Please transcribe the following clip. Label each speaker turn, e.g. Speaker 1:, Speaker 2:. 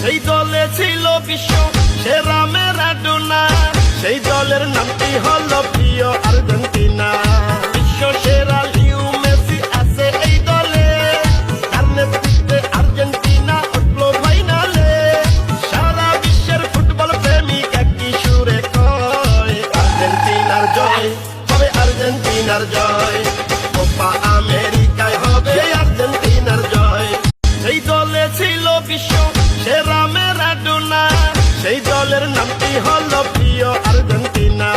Speaker 1: সেই দলে ছিল বিশ্ব সেরা ম্যারাডোনা, সেই দলের নামটি হলো প্রিয় আর্জেন্টিনা। বিশ্ব সেরা লিও মেসি আছে এই দলে, তার নেতৃত্বে আর্জেন্টিনা উঠলো ফাইনালে। সারা বিশ্বের ফুটবল প্রেমিক একই সুরে কয়, আর্জেন্টিনার জয় হবে, আর্জেন্টিনার জয়। কোপা আমেরিকায় হবে আর্জেন্টিনার জয়। সেই দলে ছিল বিশ্ব সেরা ম্যারাডোনা, সেই দলের নামটি হলো প্রিয় আর্জেন্টিনা।